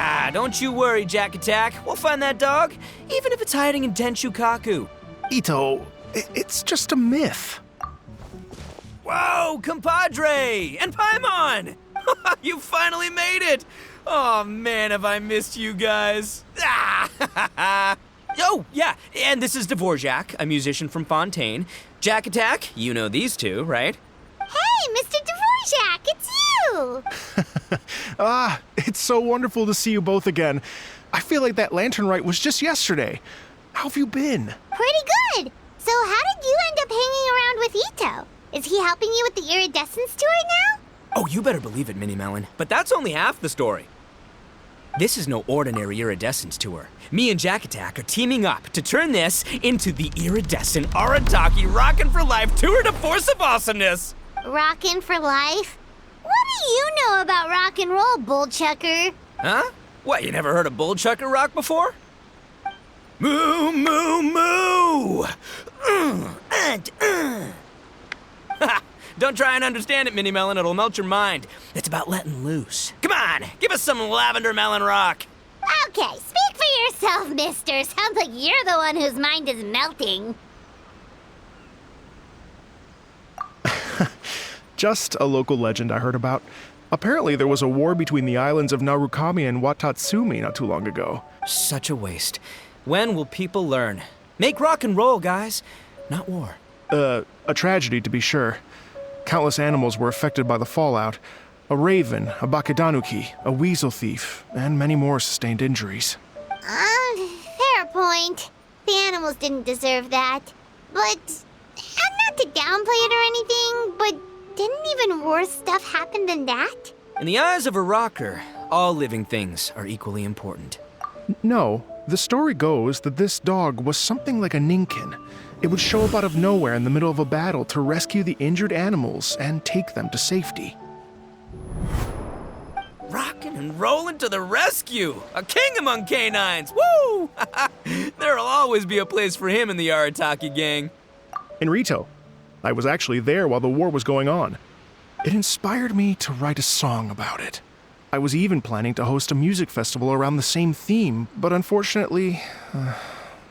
Ah, don't you worry, Jack Attack. We'll find that dog, even if it's hiding in Tenshukaku. Ito, it's just a myth. Whoa, compadre! And Paimon! You finally made it! Oh man, have I missed you guys. Ah! Oh, yeah, and this is Dvorak, a musician from Fontaine. Jack Attack, you know these two, right? Hey, Mr. Dvorak, it's you! It's so wonderful to see you both again. I feel like that lantern rite was just yesterday. How have you been? Pretty good. So how did you end up hanging around with Ito? Is he helping you with the iridescence tour now? Oh, you better believe it, Minnie Melon. But that's only half the story. This is no ordinary iridescence tour. Me and Jack Attack are teaming up to turn this into the iridescent Arataki Rockin' for Life Tour de Force of Awesomeness! Rockin' for life? What do you know about rock and roll, bullchucker? Huh? What, you never heard a bullchucker rock before? Moo, moo, moo! Ha! Don't try and understand it, Minnie Melon, it'll melt your mind. It's about letting loose. Come on, give us some lavender melon rock. Okay, speak for yourself, mister. Sounds like you're the one whose mind is melting. Just a local legend I heard about. Apparently there was a war between the islands of Narukami and Watatsumi not too long ago. Such a waste. When will people learn? Make rock and roll, guys, not war. A tragedy to be sure. Countless animals were affected by the fallout. A raven, a bakedanuki, a weasel thief, and many more sustained injuries. Fair point. The animals didn't deserve that. But, not to downplay it or anything, but didn't even worse stuff happen than that? In the eyes of a rocker, all living things are equally important. No, the story goes that this dog was something like a ninkin. It would show up out of nowhere in the middle of a battle to rescue the injured animals and take them to safety. Rockin' and rollin' to the rescue! A king among canines! Woo! There'll always be a place for him in the Arataki gang. In Rito, I was actually there while the war was going on. It inspired me to write a song about it. I was even planning to host a music festival around the same theme, but unfortunately,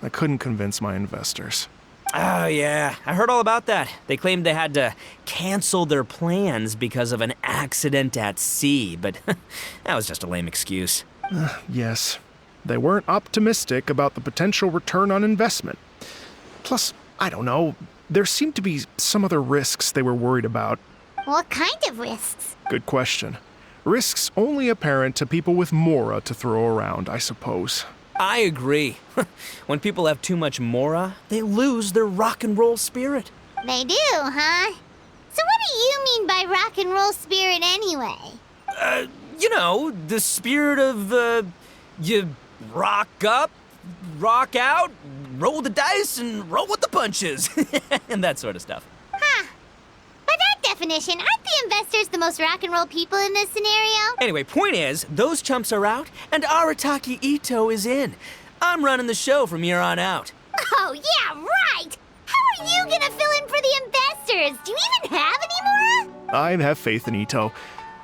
I couldn't convince my investors. Oh, yeah. I heard all about that. They claimed they had to cancel their plans because of an accident at sea, but that was just a lame excuse. Yes, they weren't optimistic about the potential return on investment. Plus, I don't know, there seemed to be some other risks they were worried about. What kind of risks? Good question. Risks only apparent to people with mora to throw around, I suppose. I agree. When people have too much mora, they lose their rock and roll spirit. They do, huh? So what do you mean by rock and roll spirit anyway? You know, the spirit of, you rock up, rock out, roll the dice, and roll with the punches. And that sort of stuff. Huh. By that definition, aren't the investors the most rock and roll people in this scenario? Anyway, point is, those chumps are out, and Arataki Ito is in. I'm running the show from here on out. Oh, yeah, right! How are you gonna fill in for the investors? Do you even have any more? I have faith in Ito.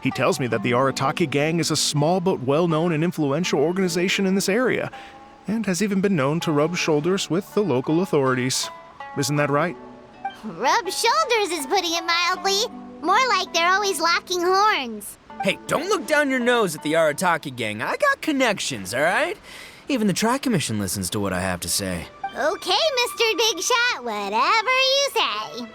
He tells me that the Arataki gang is a small but well-known and influential organization in this area, and has even been known to rub shoulders with the local authorities. Isn't that right? Rub shoulders is putting it mildly. More like they're always locking horns. Hey, don't look down your nose at the Arataki gang. I got connections, all right? Even the Tri-Commission listens to what I have to say. Okay, Mr. Big Shot, whatever you say.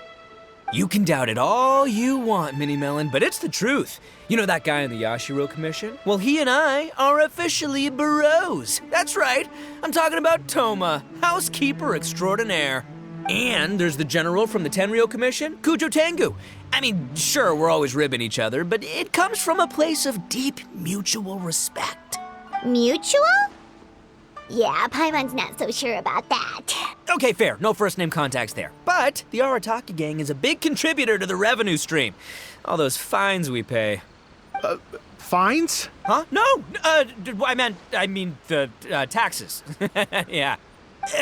You can doubt it all you want, Minnie Melon, but it's the truth. You know that guy in the Yashiro Commission? Well, he and I are officially bros. That's right. I'm talking about Toma, housekeeper extraordinaire. And there's the general from the Tenryo Commission, Kujo Tengu. I mean, sure, we're always ribbing each other, but it comes from a place of deep mutual respect. Mutual? Yeah, Paimon's not so sure about that. Okay, fair. No first-name contacts there. But the Arataki gang is a big contributor to the revenue stream. All those fines we pay. Fines? Huh? No! I mean the taxes. Yeah.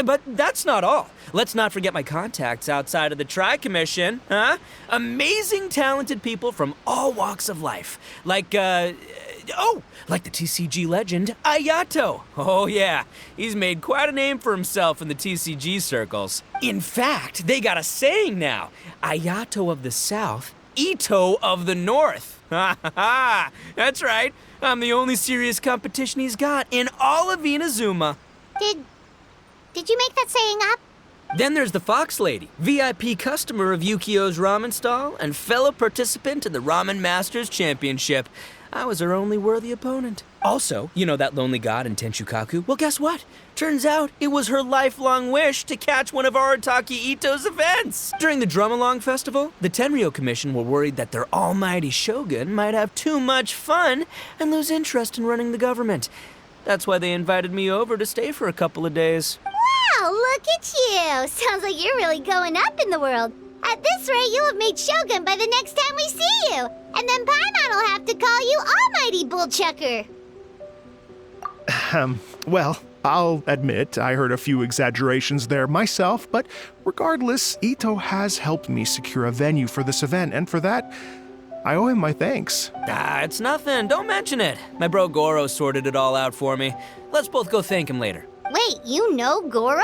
But that's not all. Let's not forget my contacts outside of the Tri-Commission, huh? Amazing, talented people from all walks of life. Like, Oh, like the TCG legend, Ayato. Oh yeah, he's made quite a name for himself in the TCG circles. In fact, they got a saying now, Ayato of the South, Ito of the North. Ha ha ha, that's right. I'm the only serious competition he's got in all of Inazuma. Did you make that saying up? Then there's the Fox Lady, VIP customer of Yukio's ramen stall and fellow participant in the Ramen Masters Championship. I was her only worthy opponent. Also, you know that lonely god in Tenshukaku? Well, guess what? Turns out it was her lifelong wish to catch one of Arataki Ito's events. During the Drum-Along Festival, the Tenryo Commission were worried that their almighty shogun might have too much fun and lose interest in running the government. That's why they invited me over to stay for a couple of days. Wow, look at you! Sounds like you're really going up in the world. At this rate, you'll have made Shogun by the next time we see you. And then Paimon will have to call you Almighty Bullchucker. Well, I'll admit I heard a few exaggerations there myself, but regardless, Ito has helped me secure a venue for this event, and for that, I owe him my thanks. It's nothing. Don't mention it. My bro Goro sorted it all out for me. Let's both go thank him later. Wait, you know Goro?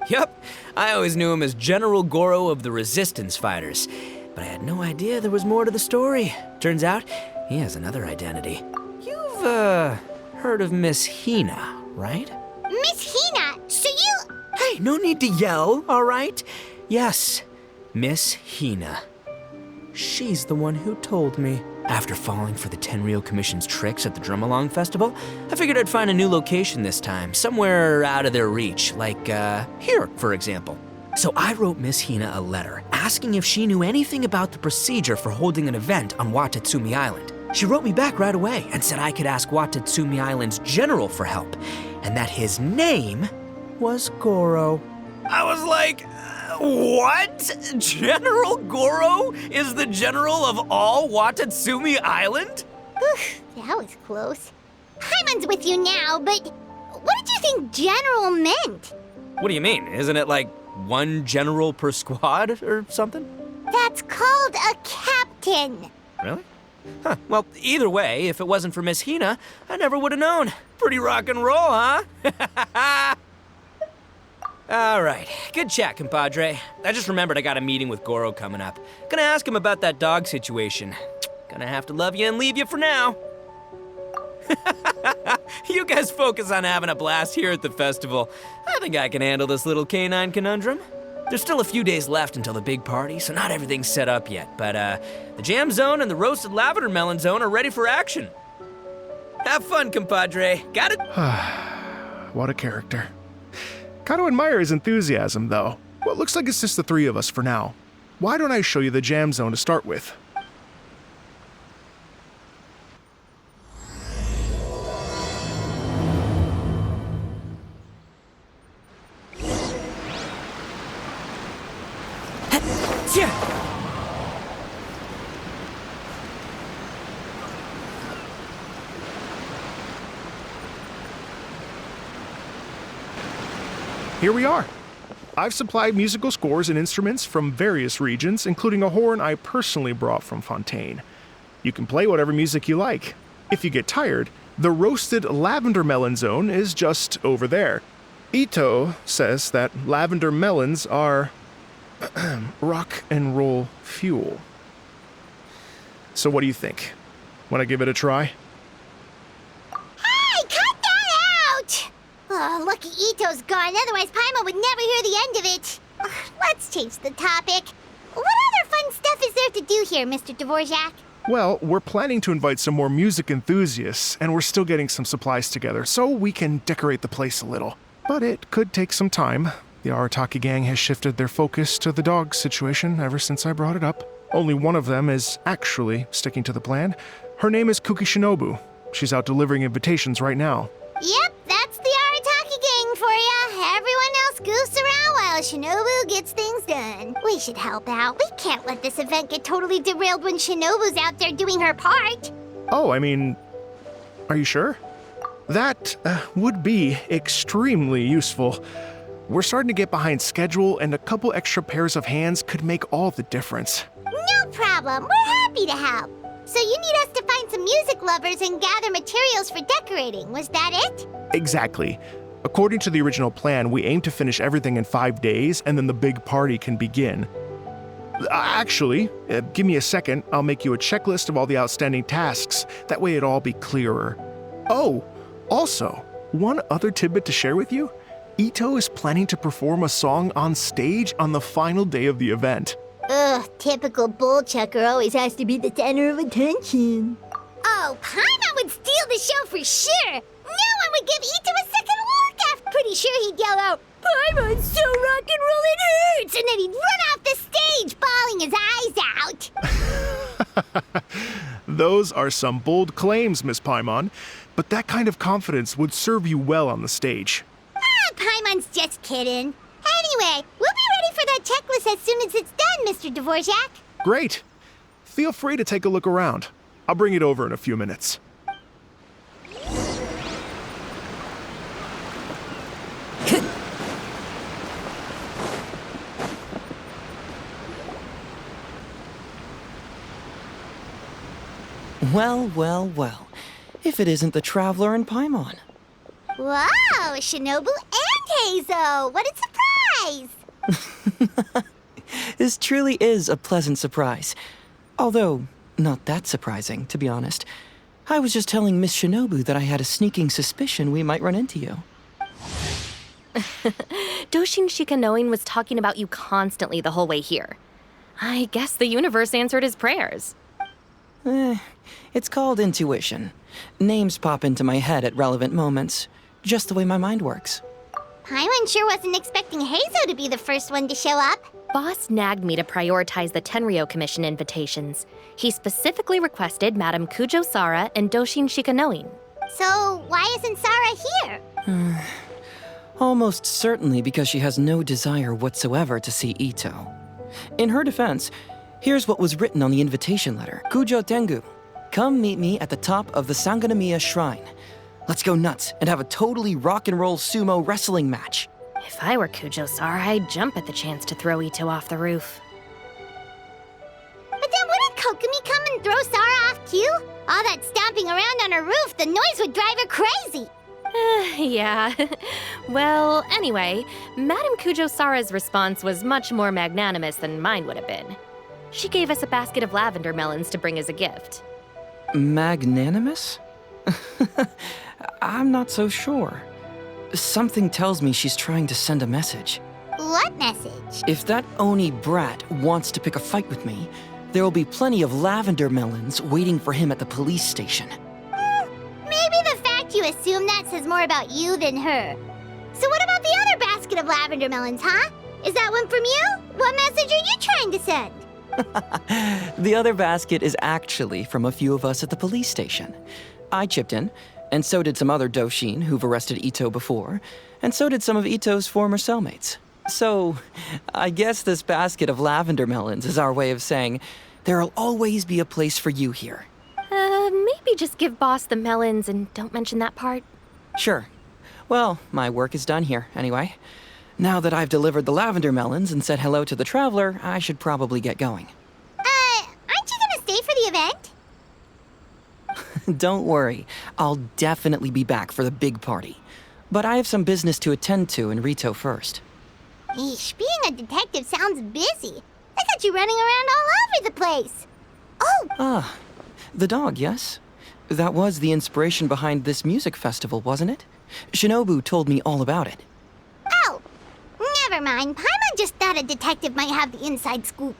Yup. I always knew him as General Goro of the Resistance Fighters. But I had no idea there was more to the story. Turns out, he has another identity. You've, heard of Miss Hina, right? Miss Hina, so you... Hey, no need to yell, all right? Yes, Miss Hina. She's the one who told me. After falling for the Tenryo Commission's tricks at the Drum-Along Festival, I figured I'd find a new location this time, somewhere out of their reach, like, here, for example. So I wrote Miss Hina a letter, asking if she knew anything about the procedure for holding an event on Watatsumi Island. She wrote me back right away and said I could ask Watatsumi Island's general for help, and that his name was Goro. I was like, what? General Goro is the general of all Watatsumi Island? That was close. Paimon's with you now, but what did you think general meant? What do you mean? Isn't it like one general per squad or something? That's called a captain. Really? Huh. Well, either way, if it wasn't for Miss Hina, I never would have known. Pretty rock and roll, huh? All right, good chat, compadre. I just remembered I got a meeting with Goro coming up. Gonna ask him about that dog situation. Gonna have to love you and leave you for now. You guys focus on having a blast here at the festival. I think I can handle this little canine conundrum. There's still a few days left until the big party, so not everything's set up yet. But the jam zone and the roasted lavender melon zone are ready for action. Have fun, compadre. Got it? What a character. Gotta admire his enthusiasm, though. Well, it looks like it's just the three of us for now. Why don't I show you the jam zone to start with? Here we are. I've supplied musical scores and instruments from various regions, including a horn I personally brought from Fontaine. You can play whatever music you like. If you get tired, the roasted lavender melon zone is just over there. Ito says that lavender melons are rock and roll fuel. So what do you think? Want to give it a try? Hey, cut that out! Oh, lucky Ito's gone, otherwise Paimon would never hear the end of it. Let's change the topic. What other fun stuff is there to do here, Mr. Dvorak? Well, we're planning to invite some more music enthusiasts, and we're still getting some supplies together, so we can decorate the place a little. But it could take some time. The Arataki gang has shifted their focus to the dog situation ever since I brought it up. Only one of them is actually sticking to the plan. Her name is Kuki Shinobu. She's out delivering invitations right now. Yep, that's the Arataki gang for ya. Everyone else goofs around while Shinobu gets things done. We should help out. We can't let this event get totally derailed when Shinobu's out there doing her part. Oh, I mean, are you sure? That would be extremely useful. We're starting to get behind schedule, and a couple extra pairs of hands could make all the difference. No problem. We're happy to help. So you need us to find some music music lovers and gather materials for decorating. Was that it? Exactly. According to the original plan, we aim to finish everything in 5 days, and then the big party can begin. Actually, give me a second. I'll make you a checklist of all the outstanding tasks. That way it'll all be clearer. Oh, also, one other tidbit to share with you. Ito is planning to perform a song on stage on the final day of the event. Ugh, typical bull chucker always has to be the center of attention. Oh, Paimon would steal the show for sure! No one would give Ito a second look! I'm pretty sure he'd yell out, "Paimon's so rock and roll it hurts!" And then he'd run off the stage, bawling his eyes out. Those are some bold claims, Miss Paimon, but that kind of confidence would serve you well on the stage. Paimon's just kidding. Anyway, we'll be ready for that checklist as soon as it's done, Mr. Dvorak. Great. Feel free to take a look around. I'll bring it over in a few minutes. Well, well, well. If it isn't the Traveler and Paimon. Wow, Shinobu and Heizo! What a surprise! This truly is a pleasant surprise. Although, not that surprising, to be honest. I was just telling Miss Shinobu that I had a sneaking suspicion we might run into you. Doshin Shikanoin was talking about you constantly the whole way here. I guess the universe answered his prayers. It's called intuition. Names pop into my head at relevant moments, just the way my mind works. Paimon sure wasn't expecting Heizo to be the first one to show up. Boss nagged me to prioritize the Tenryo Commission invitations. He specifically requested Madame Kujo Sara and Doshin Shikanoin. So, why isn't Sara here? Almost certainly because she has no desire whatsoever to see Ito. In her defense, here's what was written on the invitation letter. Kujo Tengu, come meet me at the top of the Sangonomiya Shrine. Let's go nuts and have a totally rock and roll sumo wrestling match. If I were Kujo Sara, I'd jump at the chance to throw Ito off the roof. But then wouldn't Kokomi come and throw Sara off too? All that stomping around on her roof, the noise would drive her crazy. Yeah. Well, anyway, Madame Kujo Sara's response was much more magnanimous than mine would have been. She gave us a basket of lavender melons to bring as a gift. Magnanimous? I'm not so sure. Something tells me she's trying to send a message. What message? If that Oni brat wants to pick a fight with me, there will be plenty of lavender melons waiting for him at the police station. Maybe the fact you assume that says more about you than her. So what about the other basket of lavender melons, huh? Is that one from you? What message are you trying to send? The other basket is actually from a few of us at the police station. I chipped in, and so did some other Doshin who've arrested Ito before, and so did some of Ito's former cellmates. So, I guess this basket of lavender melons is our way of saying, there'll always be a place for you here. Maybe just give Boss the melons and don't mention that part. Sure. Well, my work is done here, anyway. Now that I've delivered the lavender melons and said hello to the Traveler, I should probably get going. Aren't you gonna stay for the event? Don't worry, I'll definitely be back for the big party. But I have some business to attend to in Rito first. Eesh, being a detective sounds busy. I got you running around all over the place. Oh, Ah, the dog, yes? That was the inspiration behind this music festival, wasn't it? Shinobu told me all about it. oh, never mind. Paimon just thought a detective might have the inside scoop.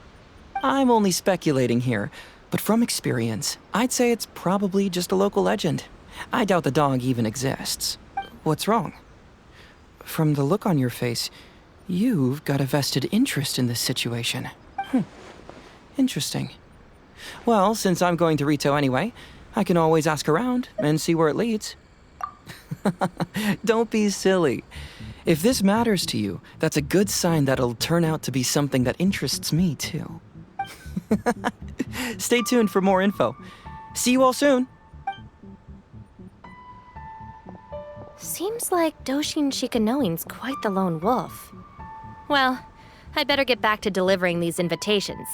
I'm only speculating here, but from experience, I'd say it's probably just a local legend. I doubt the dog even exists. What's wrong? From the look on your face, you've got a vested interest in this situation. Interesting. Well, since I'm going to Rito anyway, I can always ask around and see where it leads. Don't be silly. If this matters to you, that's a good sign that it'll turn out to be something that interests me too. Stay tuned for more info. See you all soon. Seems like Doshin Shikanoin's quite the lone wolf. Well, I'd better get back to delivering these invitations.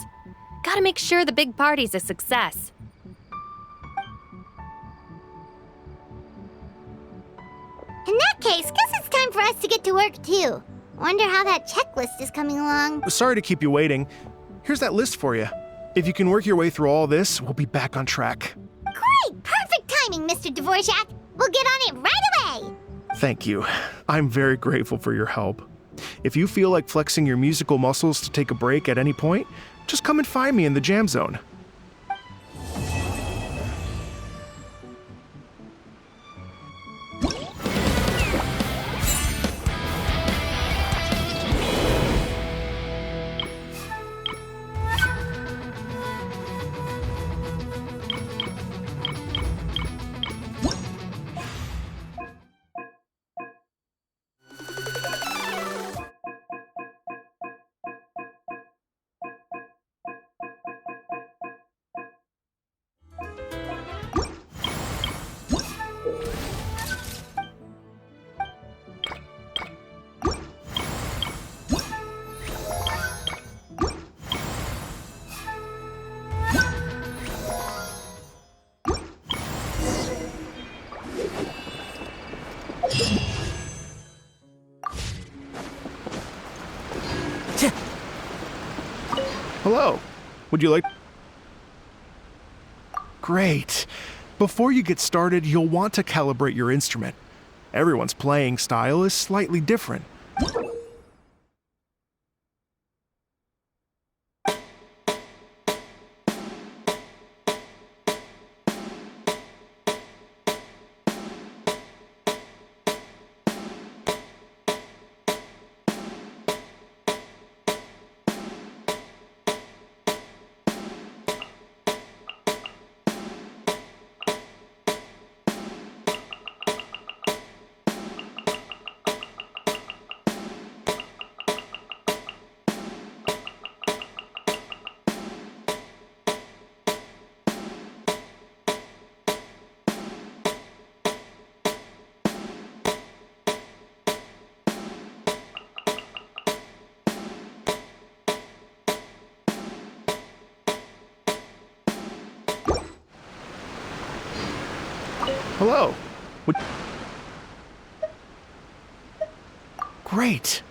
Gotta make sure the big party's a success. In that case, guess it's time for us to get to work too. Wonder how that checklist is coming along. Sorry to keep you waiting. Here's that list for you. If you can work your way through all this, we'll be back on track. Great! Perfect timing, Mr. Dvorak. We'll get on it right away! Thank you. I'm very grateful for your help. If you feel like flexing your musical muscles to take a break at any point, just come and find me in the jam zone. Hello. Would you like... Great. Before you get started, you'll want to calibrate your instrument. Everyone's playing style is slightly different. Hello. Great.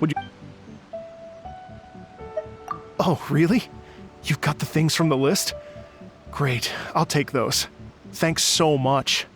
Would you... Oh, really? You've got the things from the list? Great, I'll take those. Thanks so much.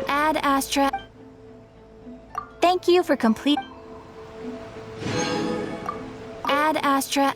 Ad Astra. Thank you for complete. Ad Astra.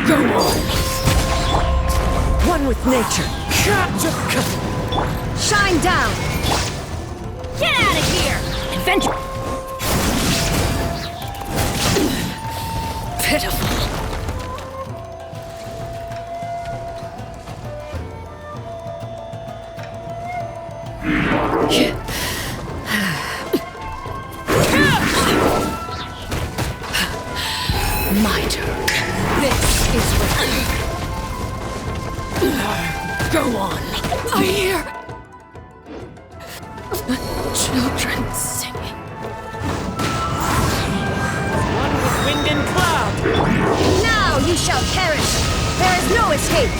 Go on! One with nature. Shine down! Get out of here! Adventure! Pitiful. My turn. This is what... Go on. I hear... children singing. One with wind and cloud. Now you shall perish! There is no escape!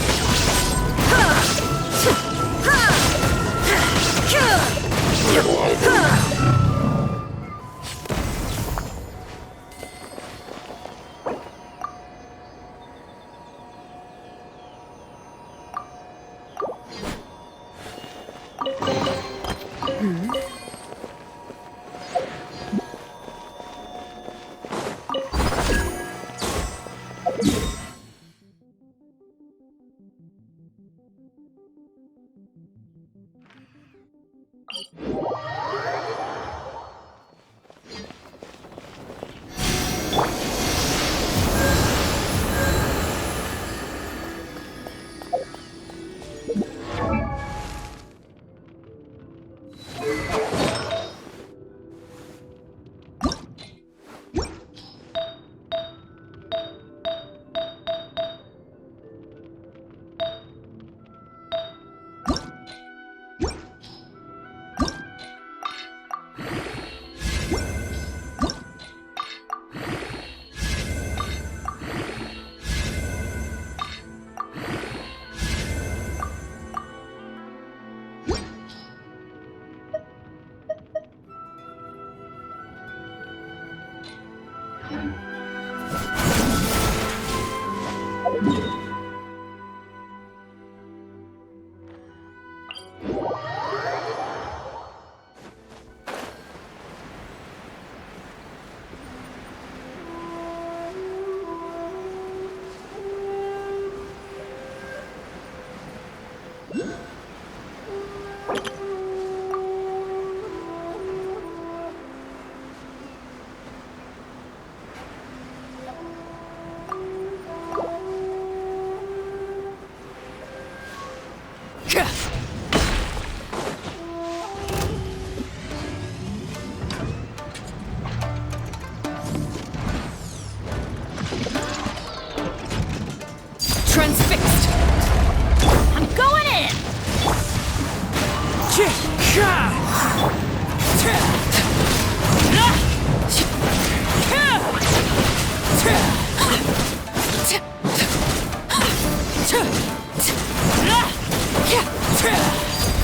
Transfixed! I'm going in!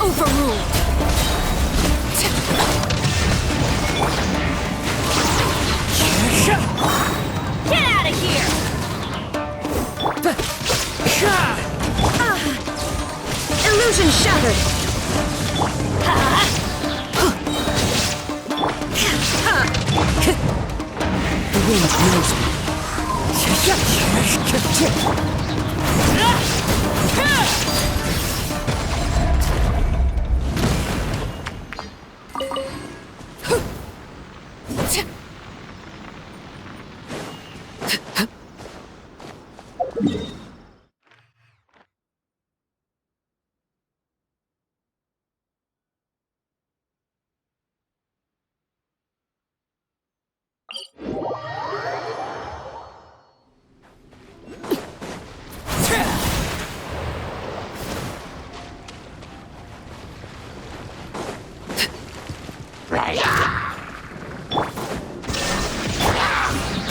Overruled! Get out of here! Illusion shattered! The wind knows me.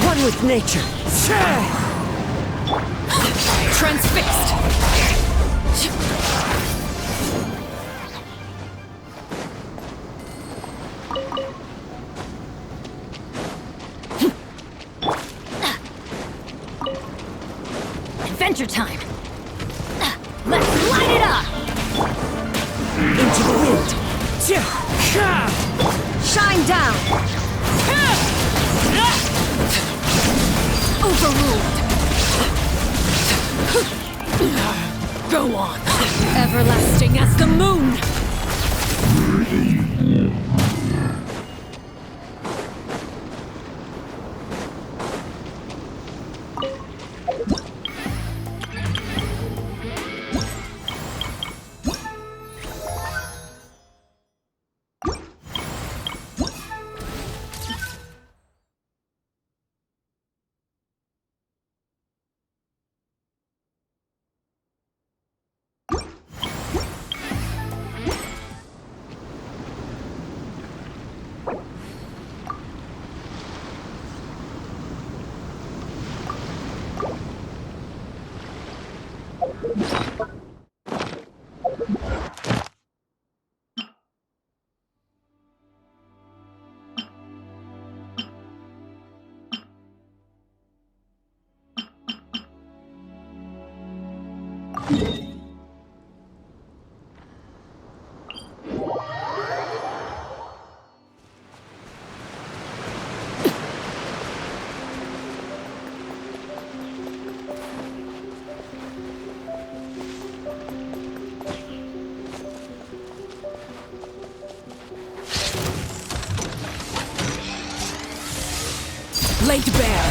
One with nature. Transfixed. Adventure time. Let's light it up. Into the wind. Shine down. Overruled. Go on. Everlasting as the moon. Laid bare.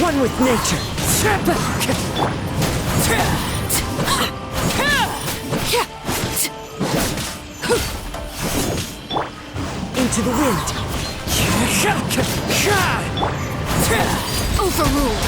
One with nature. Into the wind. Overruled.